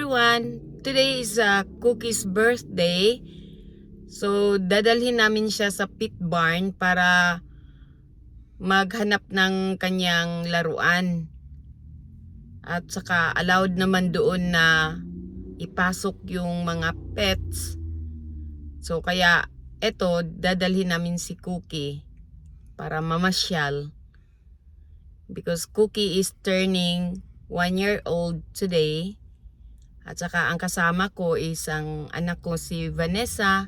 everyone! Today is Cookie's birthday. So, dadalhin namin siya sa Petbarn para maghanap ng kanyang laruan. At saka allowed naman doon na ipasok yung mga pets. So, kaya eto, dadalhin namin si Cookie para mamasyal. Because Cookie is turning 1 year old today. At saka ang kasama ko is ang anak ko si Vanessa.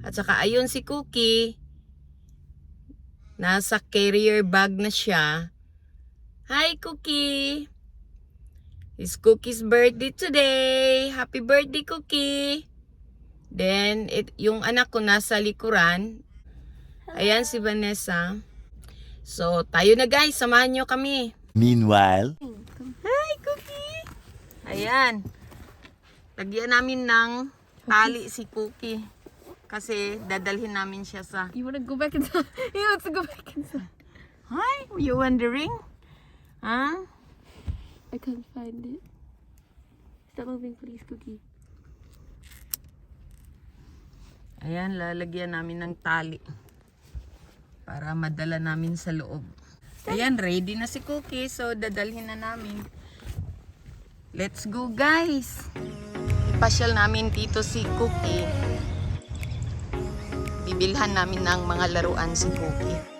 At saka ayun si Cookie. Nasa carrier bag na siya. Hi Cookie! It's Cookie's birthday today. Happy birthday Cookie! Then yung anak ko nasa likuran. Ayan si Vanessa. So tayo na guys, samahan nyo kami. Meanwhile, Hi Cookie! Ayan. Lagyan namin ng tali si Cookie. Kasi dadalhin namin siya sa... You want to go back inside? He wants to go back inside. Hi, were you wondering? Huh? I can't find it. Stop moving please, Cookie. Ayan, lalagyan namin ng tali. Para madala namin sa loob. Ayan, ready na si Cookie. So, dadalhin na namin. Let's go guys! Ipasyal namin dito si Cookie. Bibilhan namin ng mga laruan si Cookie.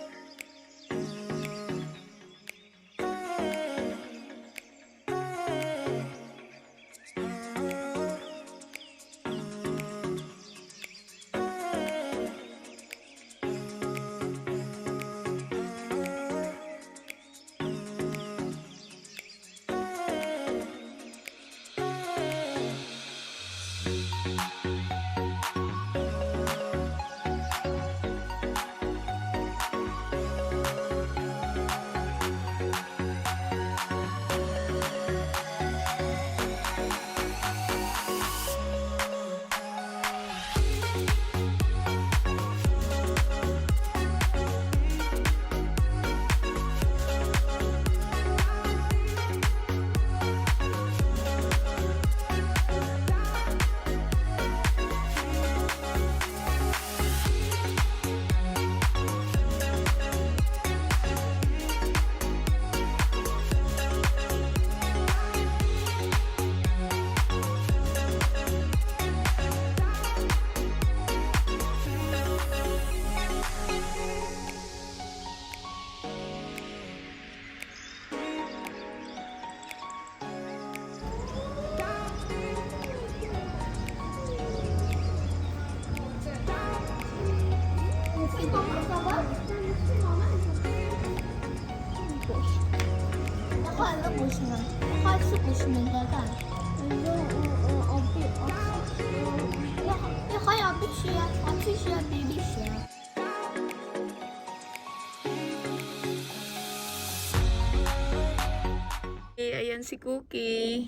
Ayan si Cookie.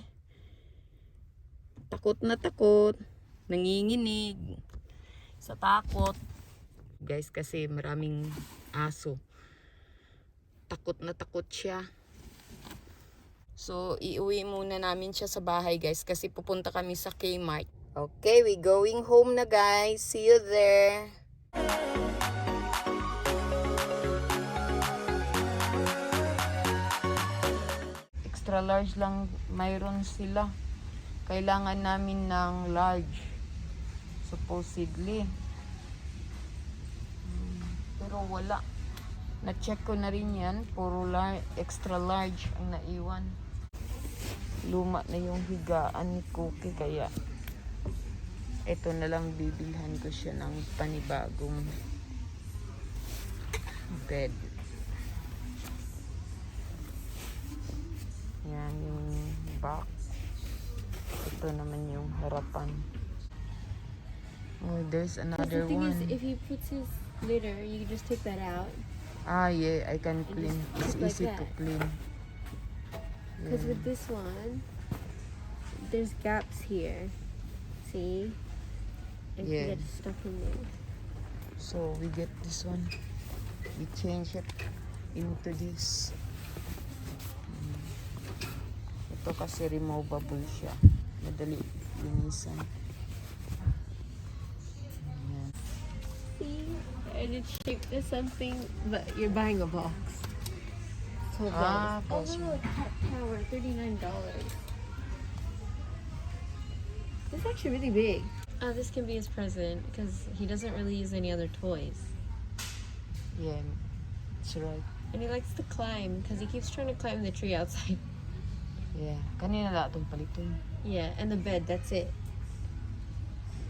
Takot na takot. Nanginginig. Sa takot. Guys, kasi maraming aso. Takot na takot siya. So, iuwi muna namin siya sa bahay guys. Kasi pupunta kami sa Kmart. Okay, we going home na guys. See you there. Extra large lang mayroon sila. Kailangan namin ng large. Supposedly. Pero wala. Na-check ko na rin yan. Puro extra large ang naiwan. Luma na yung higaan ni Cookie. Kaya ito na lang bibilhan ko siya ng panibagong bed. Yan yung box. Ito naman yung harapan. Oh, there's another The thing one. is, if he puts his litter, you can just take that out. Ah, yeah, I can clean. It's just like easy to that. clean. Because with this one, there's gaps here. See? It Yeah. gets stuck in there. So we get this one. We change it into this. Ito kasi removable siya. Madali linisan. Ayan. See? And it's shaped as something, but you're buying a box. $12. Ah, Oh, box. no, a cat tower, $39. This is actually really big. This can be his present because he doesn't really use any other toys. Yeah, that's right. And he likes to climb because he keeps trying to climb the tree outside. Yeah, kanina na itong paliton. Yeah, and the bed, that's it.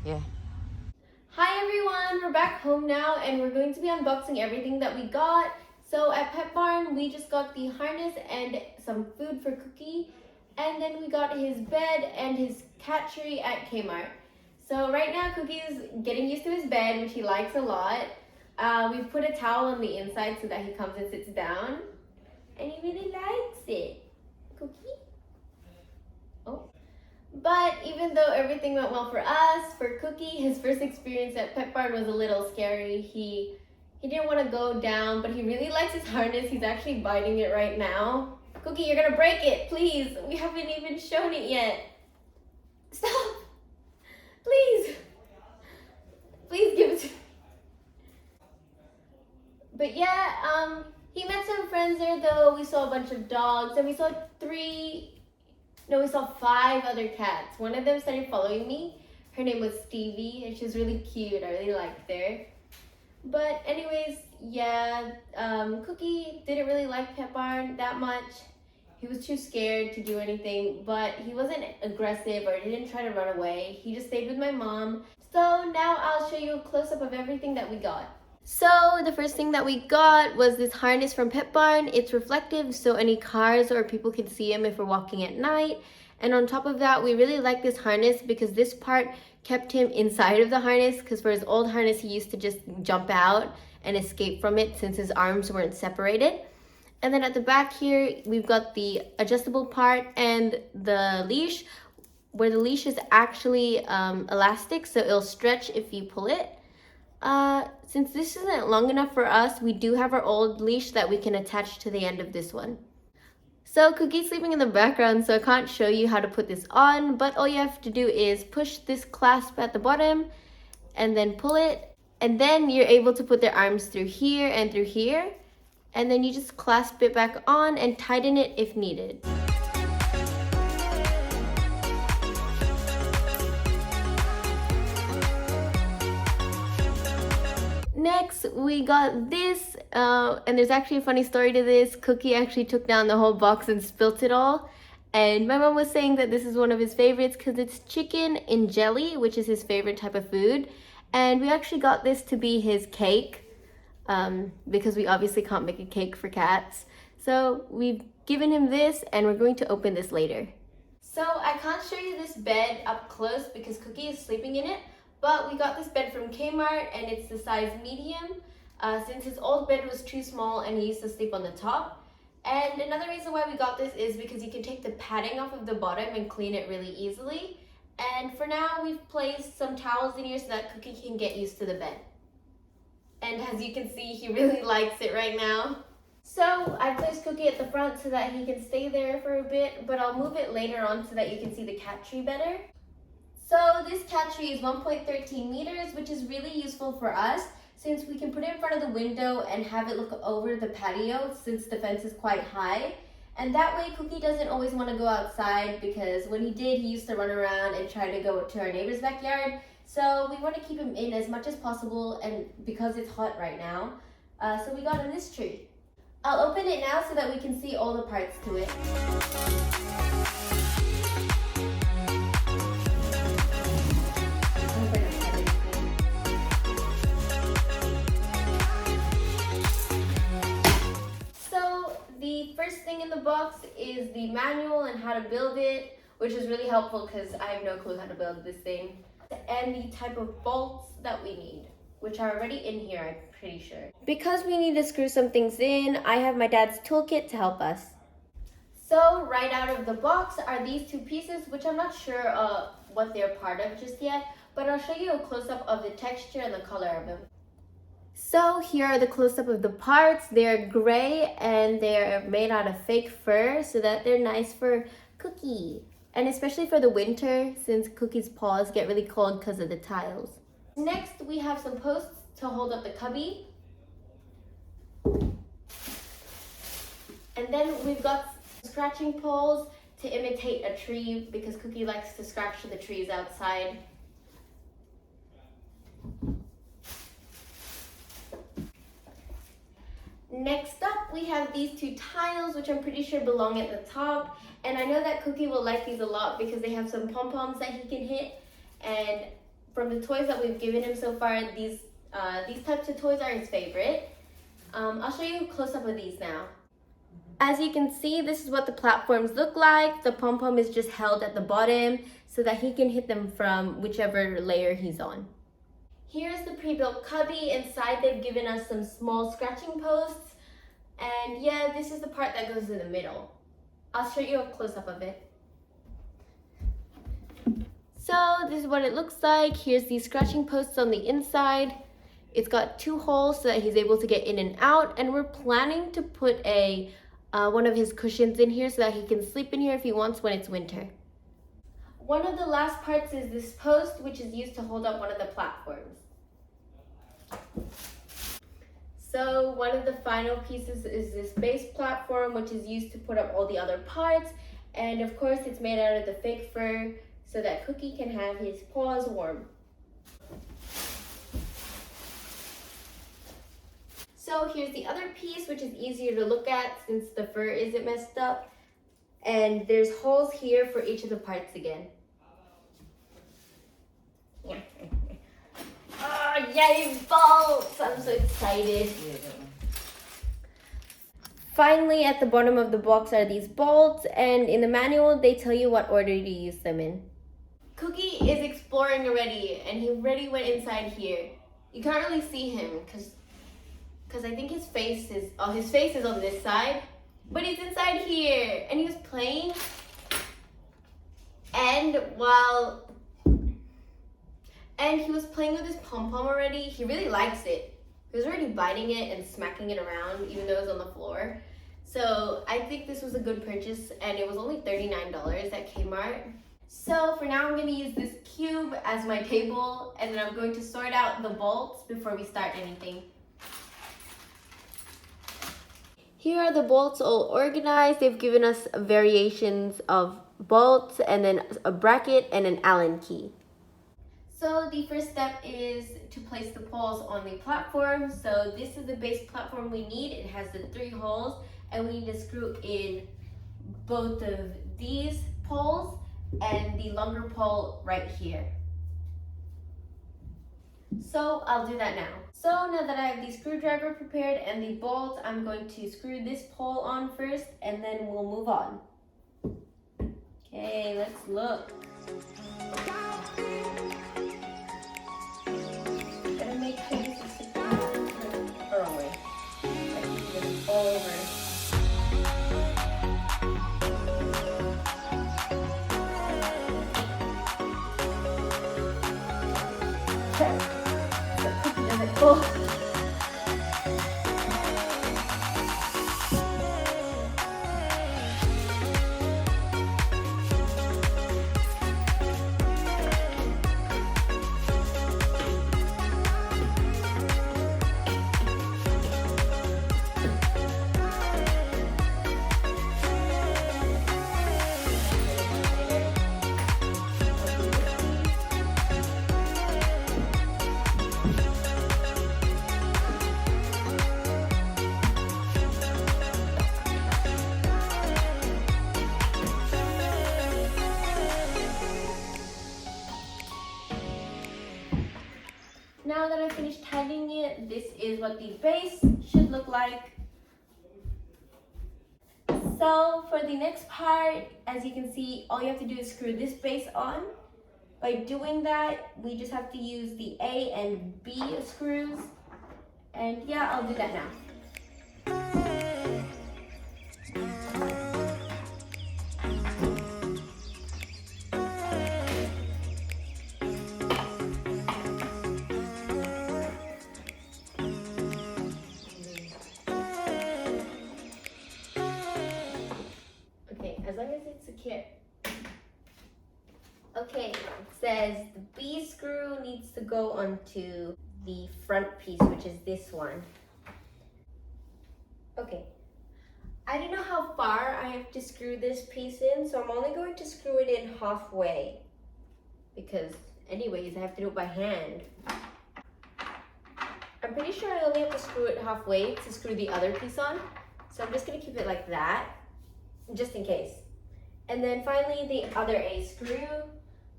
Yeah. Hi everyone, we're back home now and we're going to be unboxing everything that we got. So at Petbarn, we just got the harness and some food for Cookie. And then we got his bed and his cat tree at Kmart. So right now Cookie is getting used to his bed, which he likes a lot. We've put a towel on the inside so that he comes and sits down. And he really likes it. Cookie? Oh. But even though everything went well for us, for Cookie, his first experience at Petbarn was a little scary. He didn't want to go down, but he really likes his harness. He's actually biting it right now. Cookie, you're gonna break it, please. We haven't even shown it yet. Stop. Please. Please give it to me. But yeah, he met some friends there though. We saw a bunch of dogs and we saw we saw 5 other cats. One of them started following me. Her name was Stevie and she was really cute. I really liked her. But anyways, yeah, Cookie didn't really like Petbarn that much. He was too scared to do anything, but he wasn't aggressive or he didn't try to run away. He just stayed with my mom. So now I'll show you a close-up of everything that we got. So the first thing that we got was this harness from Petbarn. It's reflective, so any cars or people can see him if we're walking at night. And on top of that, we really like this harness because this part kept him inside of the harness, because for his old harness, he used to just jump out and escape from it since his arms weren't separated. And then at the back here, we've got the adjustable part and the leash, where the leash is actually elastic, so it'll stretch if you pull it. Since this isn't long enough for us, we do have our old leash that we can attach to the end of this one. So Cookie's sleeping in the background, so I can't show you how to put this on, but all you have to do is push this clasp at the bottom and then pull it, and then you're able to put their arms through here and through here, and then you just clasp it back on and tighten it if needed. Next, we got this, and there's actually a funny story to this. Cookie actually took down the whole box and spilt it all. And my mom was saying that this is one of his favorites because it's chicken in jelly, which is his favorite type of food. And we actually got this to be his cake, because we obviously can't make a cake for cats. So we've given him this, and we're going to open this later. So I can't show you this bed up close because Cookie is sleeping in it. But we got this bed from Kmart and it's the size medium, since his old bed was too small and he used to sleep on the top. And another reason why we got this is because you can take the padding off of the bottom and clean it really easily. And for now, we've placed some towels in here so that Cookie can get used to the bed. And as you can see, he really likes it right now. So I placed Cookie at the front so that he can stay there for a bit, but I'll move it later on so that you can see the cat tree better. So this cat tree is 1.13 meters, which is really useful for us since we can put it in front of the window and have it look over the patio since the fence is quite high. And that way Cookie doesn't always want to go outside, because when he did, he used to run around and try to go to our neighbor's backyard. So we want to keep him in as much as possible, and because it's hot right now, so we got him this tree. I'll open it now so that we can see all the parts to it. The first thing in the box is the manual and how to build it, which is really helpful because I have no clue how to build this thing. And the type of bolts that we need, which are already in here, I'm pretty sure. Because we need to screw some things in, I have my dad's toolkit to help us. So right out of the box are these 2 pieces, which I'm not sure what they're part of just yet, but I'll show you a close-up of the texture and the color of them. So here are the close-up of the parts. They're gray and they're made out of fake fur so that they're nice for Cookie. and especially for the winter since Cookie's paws get really cold because of the tiles. Next, we have some posts to hold up the cubby. And then we've got scratching poles to imitate a tree because Cookie likes to scratch the trees outside. Next up, we have these two tiles, which I'm pretty sure belong at the top. And I know that Cookie will like these a lot because they have some pom-poms that he can hit. And from the toys that we've given him so far, these types of toys are his favorite. I'll show you a close-up of these now. As you can see, this is what the platforms look like. The pom-pom is just held at the bottom so that he can hit them from whichever layer he's on. Here's the pre-built cubby. Inside they've given us some small scratching posts. And yeah, this is the part that goes in the middle. I'll show you a close-up of it. So this is what it looks like. Here's the scratching posts on the inside. It's got 2 holes so that he's able to get in and out. And we're planning to put one of his cushions in here so that he can sleep in here if he wants when it's winter. One of the last parts is this post, which is used to hold up one of the platforms. So one of the final pieces is this base platform, which is used to put up all the other parts. And of course, it's made out of the fake fur so that Cookie can have his paws warm. So here's the other piece, which is easier to look at since the fur isn't messed up. And there's holes here for each of the parts again. Oh, yay, bolts! I'm so excited. Finally, at the bottom of the box are these bolts, and in the manual, they tell you what order to use them in. Cookie is exploring already, and he already went inside here. You can't really see him because I think his face is on this side, but he's inside here, and he was playing. And he was playing with his pom-pom already. He really likes it. He was already biting it and smacking it around, even though it was on the floor. So I think this was a good purchase, and it was only $39 at Kmart. So for now, I'm going to use this cube as my table, and then I'm going to sort out the bolts before we start anything. Here are the bolts all organized. They've given us variations of bolts, and then a bracket and an Allen key. So the first step is to place the poles on the platform. So this is the base platform we need. It has the 3 holes, and we need to screw in both of these poles and the longer pole right here. So I'll do that now. So now that I have the screwdriver prepared and the bolts, I'm going to screw this pole on first, and then we'll move on. Okay, let's look. Make sure this is secure thoroughly. Like you get it all over. Okay. So Cookie doesn't pull. Now that I finished tightening it, this is what the base should look like. So for the next part, as you can see, all you have to do is screw this base on. By doing that, we just have to use the A and B screws. And yeah, I'll do that now. As long as it's secure. says the B screw needs to go onto the front piece, which is this one. Okay. I don't know how far I have to screw this piece in, so I'm only going to screw it in halfway. Because anyways, I have to do it by hand. I'm pretty sure I only have to screw it halfway to screw the other piece on. So I'm just gonna keep it like that, just in case. And then finally the other A screw,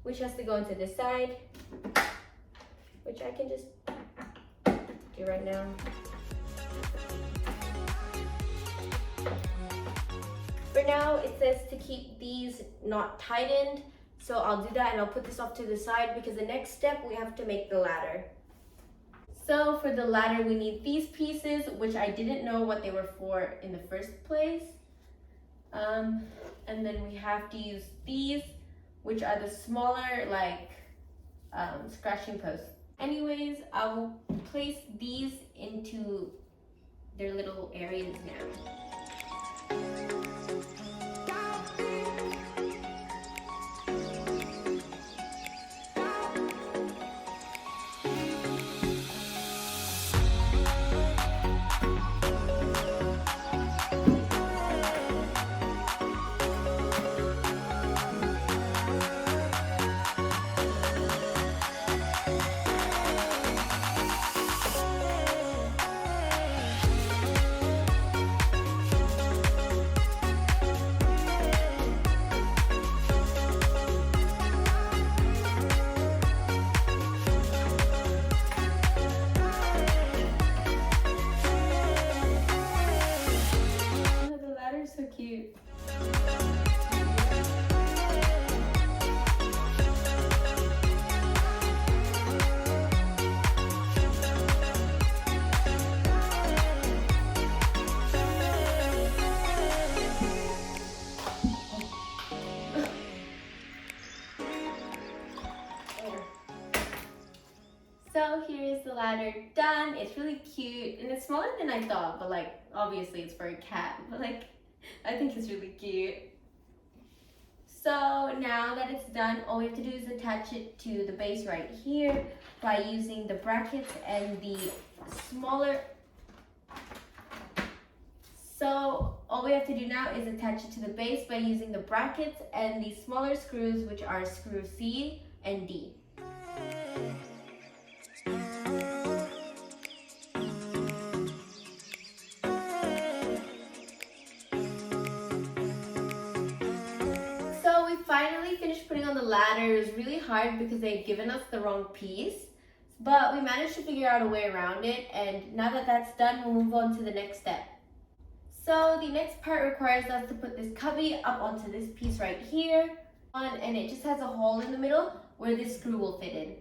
which has to go into this side, which I can just do right now. For now, it says to keep these not tightened, so I'll do that and I'll put this off to the side because the next step we have to make the ladder. So for the ladder, we need these pieces, which I didn't know what they were for in the first place. And then we have to use these, which are the smaller, like, scratching posts. Anyways, I will place these into their little areas now. So cute. So here is the ladder done. It's really cute and it's smaller than I thought, but like obviously it's for a cat, but like I think it's really cute. So now that it's done, all we have to do is attach it to the base right here by using the brackets and the smaller. So all we have to do now is attach it to the base by using the brackets and the smaller screws, which are screw C and D. Finally finished putting on the ladder. It was really hard because they had given us the wrong piece, but we managed to figure out a way around it, and now that that's done, we'll move on to the next step. So the next part requires us to put this cubby up onto this piece right here, and it just has a hole in the middle where this screw will fit in.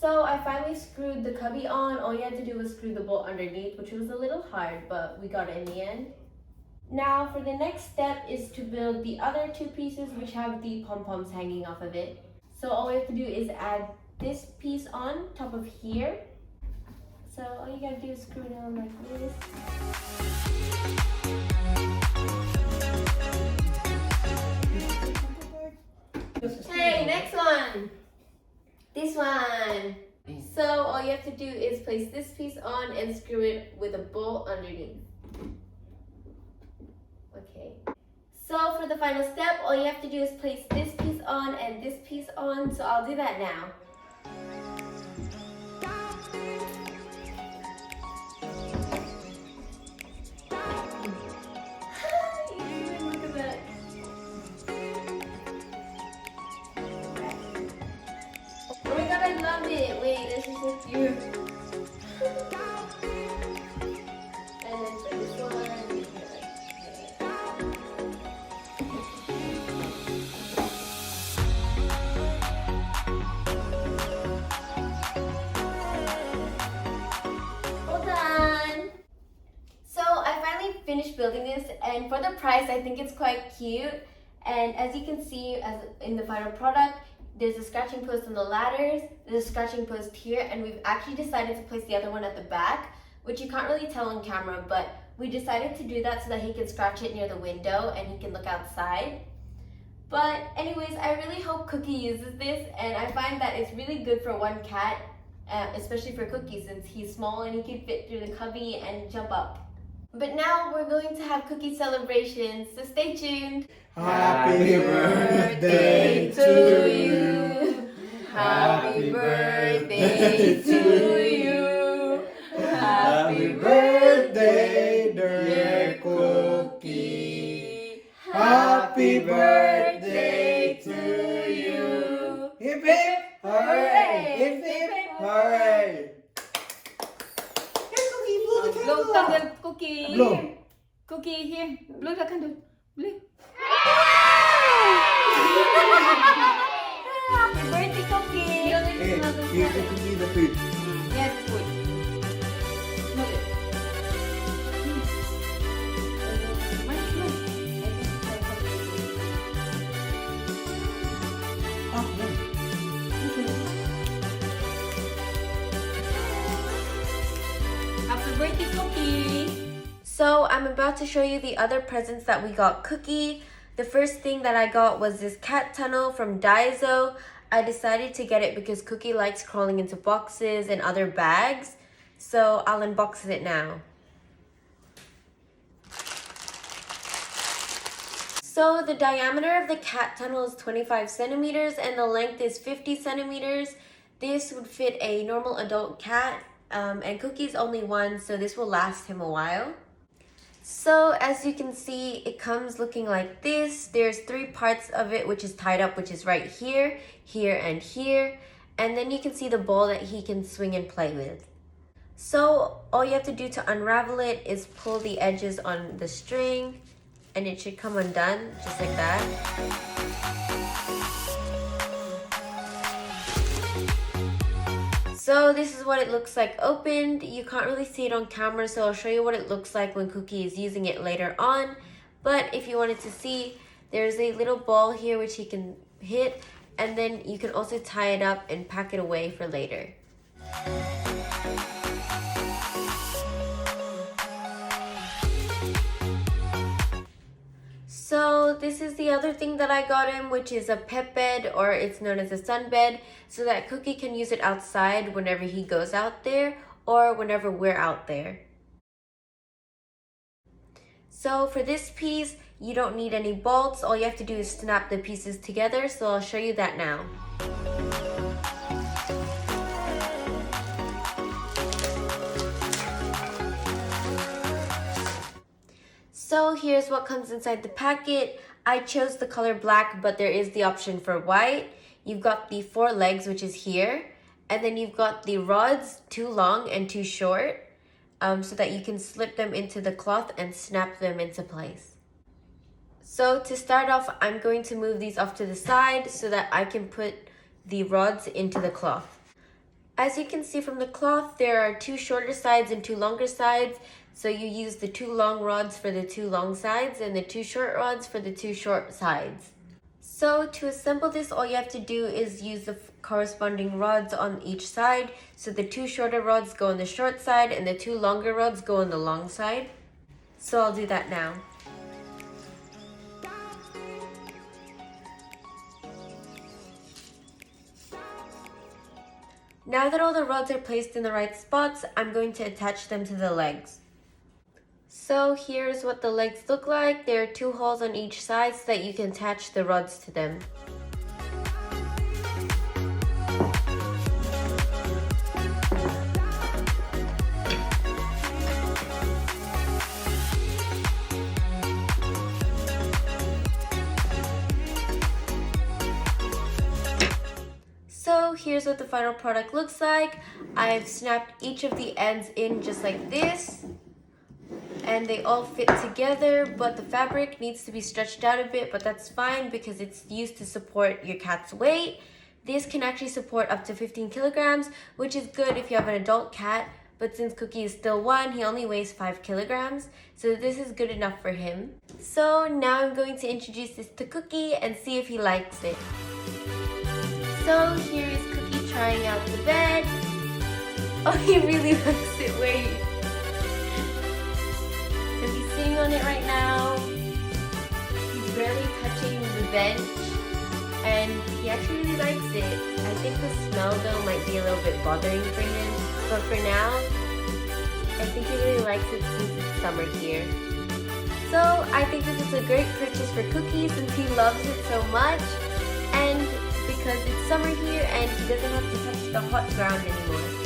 So I finally screwed the cubby on. All you had to do was screw the bolt underneath, which was a little hard, but we got it in the end. Now for the next step is to build the other two pieces which have the pom-poms hanging off of it. So all we have to do is add this piece on top of here. So all you gotta do is screw it on like this. Hey, next one! This one! So all you have to do is place this piece on and screw it with a bolt underneath. Okay. So for the final step, all you have to do is place this piece on and this piece on. So I'll do that now. Look at that. Oh my god, I love it. Wait, this is so cute. And then for this one. Finished building this, and for the price I think it's quite cute. And as you can see, as in the final product, there's a scratching post on the ladders, there's a scratching post here, and we've actually decided to place the other one at the back, which you can't really tell on camera, but we decided to do that so that he can scratch it near the window and he can look outside. But anyways, I really hope Cookie uses this, and I find that it's really good for one cat, especially for Cookie since he's small and he can fit through the cubby and jump up. But now we're going to have Cookie celebrations, so stay tuned. Happy birthday to you. Happy birthday to you. Happy birthday, dear Cookie. Happy birthday to you. Hip hip hooray! Hip hip hooray! Here, Cookie, blow the Blow candle. candle, Cookie. Blow. Here. Cookie, here. Blow the candle. Blow. Happy birthday, Cookie. Hey, here's the Cookie the food. Yes, food. Smell it. Munch, munch. Ah, no. Happy birthday, Cookie. So I'm about to show you the other presents that we got Cookie. The first thing that I got was this cat tunnel from Daiso. I decided to get it because Cookie likes crawling into boxes and other bags. So I'll unbox it now. So the diameter of the cat tunnel is 25 centimeters and the length is 50 centimeters. This would fit a normal adult cat, and Cookie's only one, so this will last him a while. So as you can see, it comes looking like this. There's 3 parts of it which is tied up, which is right here, here, and here. And then you can see the ball that he can swing and play with. So all you have to do to unravel it is pull the edges on the string and it should come undone just like that. So this is what it looks like opened. You can't really see it on camera, so I'll show you what it looks like when Cookie is using it later on. But if you wanted to see, there's a little ball here which he can hit, and then you can also tie it up and pack it away for later. So this is the other thing that I got him, which is a pet bed, or it's known as a sun bed, so that Cookie can use it outside whenever he goes out there or whenever we're out there. So for this piece, you don't need any bolts. All you have to do is snap the pieces together, so I'll show you that now. So here's what comes inside the packet. I chose the color black, but there is the option for white. You've got the 4 legs, which is here. And then you've got the rods, 2 long and 2 short, so that you can slip them into the cloth and snap them into place. So to start off, I'm going to move these off to the side so that I can put the rods into the cloth. As you can see from the cloth, there are 2 shorter sides and 2 longer sides. So you use the 2 long rods for the 2 long sides and the 2 short rods for the 2 short sides. So to assemble this, all you have to do is use the corresponding rods on each side. So the 2 shorter rods go on the short side and the 2 longer rods go on the long side. So I'll do that now. Now that all the rods are placed in the right spots, I'm going to attach them to the legs. So here's what the legs look like. There are 2 holes on each side so that you can attach the rods to them. So here's what the final product looks like. I've snapped each of the ends in just like this, and they all fit together, but the fabric needs to be stretched out a bit, but that's fine because it's used to support your cat's weight. This can actually support up to 15 kilograms, which is good if you have an adult cat, but since Cookie is still 1, he only weighs 5 kilograms, so this is good enough for him. So now I'm going to introduce this to Cookie and see if he likes it. So here is Cookie trying out the bed. Oh, he really likes it, wait. So he's sitting on it right now. He's barely touching the bench, and he actually really likes it. I think the smell though might be a little bit bothering for him, but for now, I think he really likes it since it's summer here. So I think this is a great purchase for Cookie since he loves it so much, and because it's summer here and he doesn't have to touch the hot ground anymore.